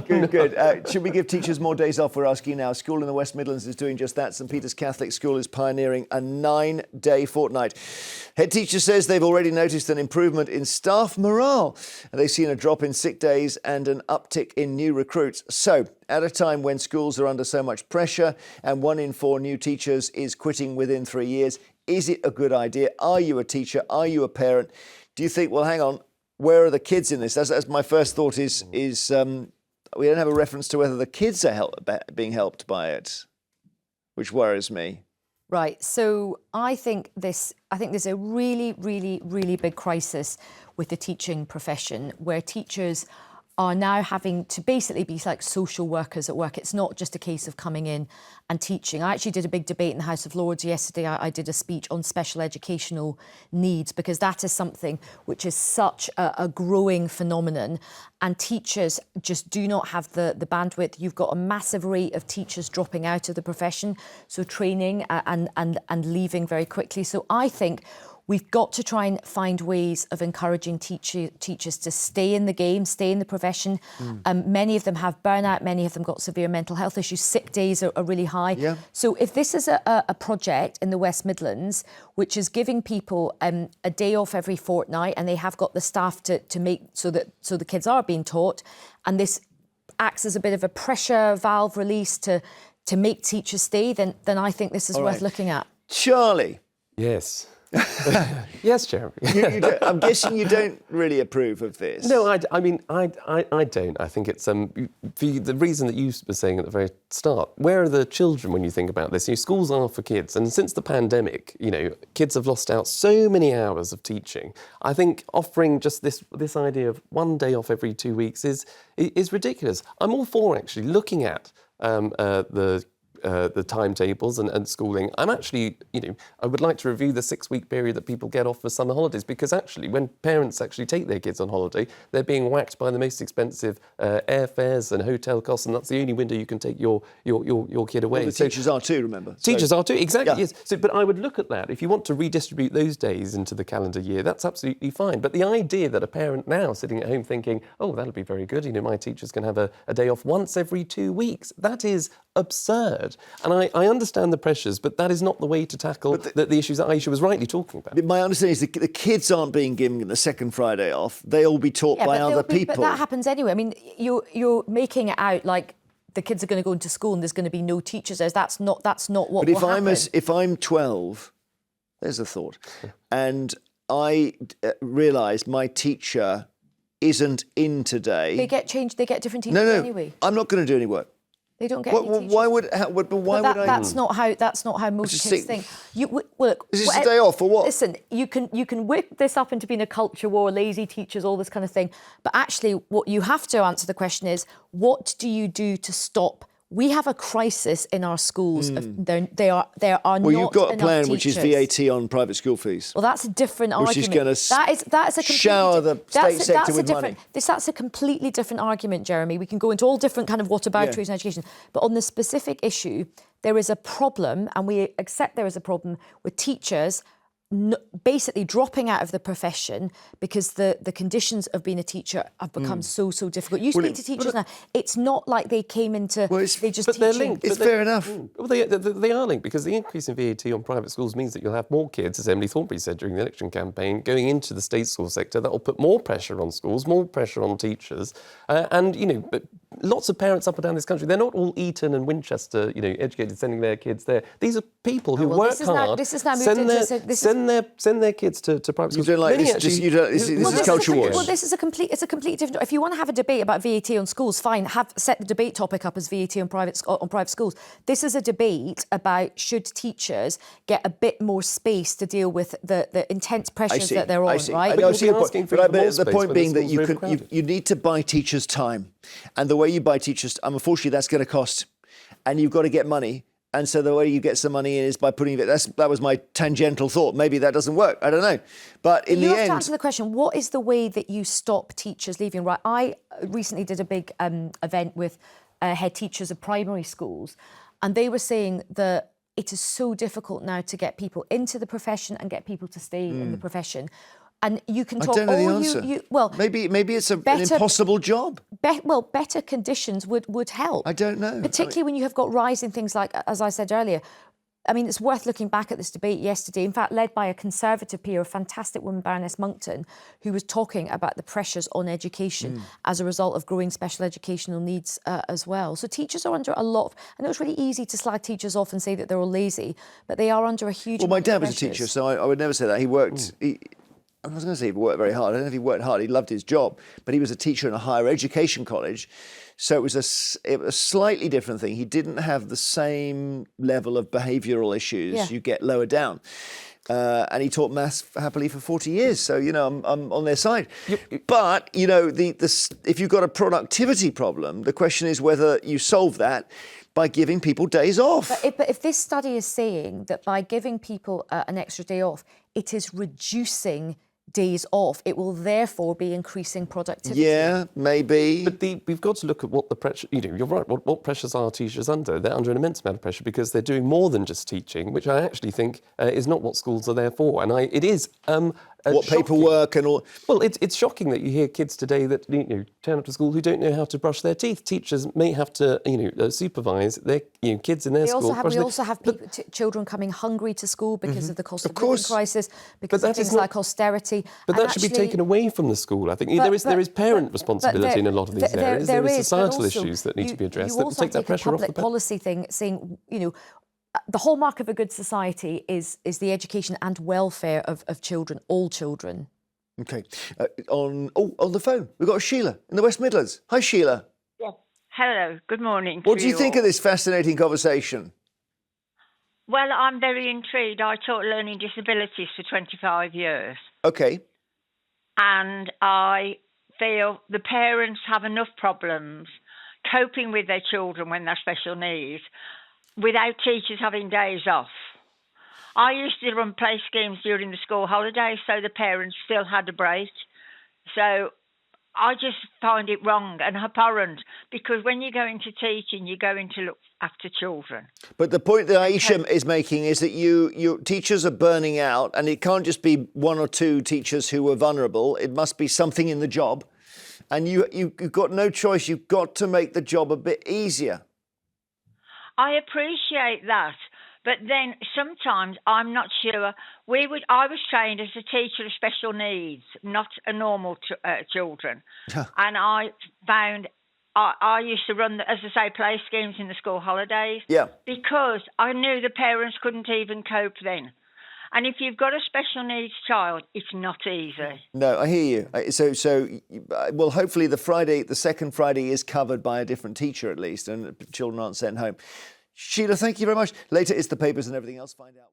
Good. Should we give teachers more days off? We're asking now. A school in the West Midlands is doing just that. St Peter's Catholic School is pioneering a 9-day fortnight. Headteacher says they've already noticed an improvement in staff morale. And they've seen a drop in sick days and an uptick in new recruits. So, at a time when schools are under so much pressure and 1 in 4 new teachers is quitting within 3 years, is it a good idea? Are you a teacher? Are you a parent? Do you think, well, hang on, where are the kids in this? That's my first thought is we don't have a reference to whether the kids are being helped by it, which worries me. Right. So I think there's a really, really, really big crisis with the teaching profession, where teachers are now having to basically be like social workers at work. It's not just a case of coming in and teaching. I actually did a big debate in the House of Lords yesterday. I did a speech on special educational needs, because that is something which is such a growing phenomenon, and teachers just do not have the bandwidth. You've got a massive rate of teachers dropping out of the profession, so training and leaving very quickly. So I think we've got to try and find ways of encouraging teachers to stay in the game, stay in the profession. Many of them have burnout, many of them got severe mental health issues, sick days are really high. Yeah. So if this is a project in the West Midlands, which is giving people a day off every fortnight, and they have got the staff to make so the kids are being taught, and this acts as a bit of a pressure valve release to make teachers stay, then I think this is worth looking at. Charlie. Yes. Yes, Jeremy. I'm guessing you don't really approve of this. No, I mean, I don't. I think it's the reason that you were saying at the very start. Where are the children when you think about this? Schools are for kids, and since the pandemic, kids have lost out so many hours of teaching. I think offering just this idea of 1 day off every 2 weeks is ridiculous. I'm all for actually looking at the timetables and schooling. I'm actually, I would like to review the 6-week period that people get off for summer holidays, because actually when parents actually take their kids on holiday, they're being whacked by the most expensive airfares and hotel costs, and that's the only window you can take your kid away. Well, the teachers are too, remember. Teachers are too, exactly, yeah. Yes. So, but I would look at that. If you want to redistribute those days into the calendar year, that's absolutely fine. But the idea that a parent now sitting at home thinking, oh, that'll be very good, my teachers can have a day off once every 2 weeks, that is absurd. And I understand the pressures, but that is not the way to tackle the issues that Ayesha was rightly talking about. My understanding is the kids aren't being given the second Friday off. They'll be taught by other people. But that happens anyway. I mean, you're making it out like the kids are going to go into school and there's going to be no teachers there. That's not what will happen. But if I'm 12, there's a thought, and I realise my teacher isn't in today. They get changed. They get different teachers anyway. I'm not going to do any work. They don't get any teachers. Why would I? That's not how most kids think. Look, is this a day off or what? Listen, you can whip this up into being a culture war, lazy teachers, all this kind of thing. But actually, what you have to answer the question is, what do you do to stop? We have a crisis in our schools. There are not enough Well, you've got a plan teachers. which is VAT on private school fees. Well, that's a different argument. Which is going to shower the state sector with money. That's a completely different argument, Jeremy. We can go into all different kind of whatabouteries in education. But on the specific issue, there is a problem, and we accept there is a problem with teachers basically dropping out of the profession because the conditions of being a teacher have become so difficult. You speak to teachers now, it's not like they came into... they just but they're linked. It's fair enough. Well, they are linked, because the increase in VAT on private schools means that you'll have more kids, as Emily Thornberry said during the election campaign, going into the state school sector. That will put more pressure on schools, more pressure on teachers. But lots of parents up and down this country, they're not all Eton and Winchester, educated, sending their kids there. These are people who work hard, send their kids to private schools. You don't like this? This is culture wars. Well, it's a completely different. If you want to have a debate about VAT on schools, fine. Set the debate topic up as VAT on private schools. This is a debate about should teachers get a bit more space to deal with the intense pressures that they're on, right? But the point being that you need to buy teachers time, and the way you buy teachers, unfortunately, that's going to cost, and you've got to get money. And so the way you get some money in is by putting it. That was my tangential thought. Maybe that doesn't work. I don't know. But in the end, you have to answer the question: what is the way that you stop teachers leaving? Right. I recently did a big event with head teachers of primary schools, and they were saying that it is so difficult now to get people into the profession and get people to stay in the profession. And you can I talk. don't know the oh, answer. Well, maybe it's an better- impossible job. Better conditions would help. I don't know. Particularly when you have got rising things like, as I said earlier. I mean, it's worth looking back at this debate yesterday, in fact, led by a Conservative peer, a fantastic woman, Baroness Monckton, who was talking about the pressures on education as a result of growing special educational needs as well. So teachers are under a lot of... I know it's really easy to slag teachers off and say that they're all lazy, but they are under a huge Well, my amount of dad was a pressures. teacher, so I would never say that. He worked... I was going to say he worked very hard. I don't know if he worked hard. He loved his job, but he was a teacher in a higher education college. So it was a slightly different thing. He didn't have the same level of behavioural issues you get lower down. And he taught maths happily for 40 years. So, you know, I'm on their side. But, you know, if you've got a productivity problem, the question is whether you solve that by giving people days off. But if this study is saying that by giving people an extra day off, it is reducing days off, it will therefore be increasing productivity. Yeah, maybe. But we've got to look at what the pressure, you know, you're right, what pressures are teachers under? They're under an immense amount of pressure because they're doing more than just teaching, which I actually think is not what schools are there for. And it is... what paperwork and all... Well, it's shocking that you hear kids today that turn up to school who don't know how to brush their teeth. Teachers may have to supervise their kids in their school. We also have children coming hungry to school because of the cost of living crisis, because of things like austerity. But that should be taken away from the school. I think there is parent responsibility in a lot of these areas. There is societal issues that need to be addressed that take that pressure off the public policy thing, saying the hallmark of a good society is the education and welfare of children, all children. Okay. On the phone, we've got Sheila in the West Midlands. Hi, Sheila. Yes. Hello. Good morning. What do you think of this fascinating conversation? Well, I'm very intrigued. I taught learning disabilities for 25 years. Okay. And I feel the parents have enough problems coping with their children when they're special needs without teachers having days off. I used to run play schemes during the school holidays so the parents still had a break. So I just find it wrong and abhorrent because when you go into teaching, you go in to look after children. But the point that Ayesha is making is that you teachers are burning out, and it can't just be one or two teachers who are vulnerable. It must be something in the job. And you've got no choice. You've got to make the job a bit easier. I appreciate that, but then sometimes I'm not sure. I was trained as a teacher of special needs, not a normal children, and I found I used to run, as I say, play schemes in the school holidays. Yeah. Because I knew the parents couldn't even cope then. And if you've got a special needs child, it's not easy. No, I hear you. So, well, hopefully the second Friday is covered by a different teacher at least, and children aren't sent home. Sheila, thank you very much. Later, it's the papers and everything else. Find out.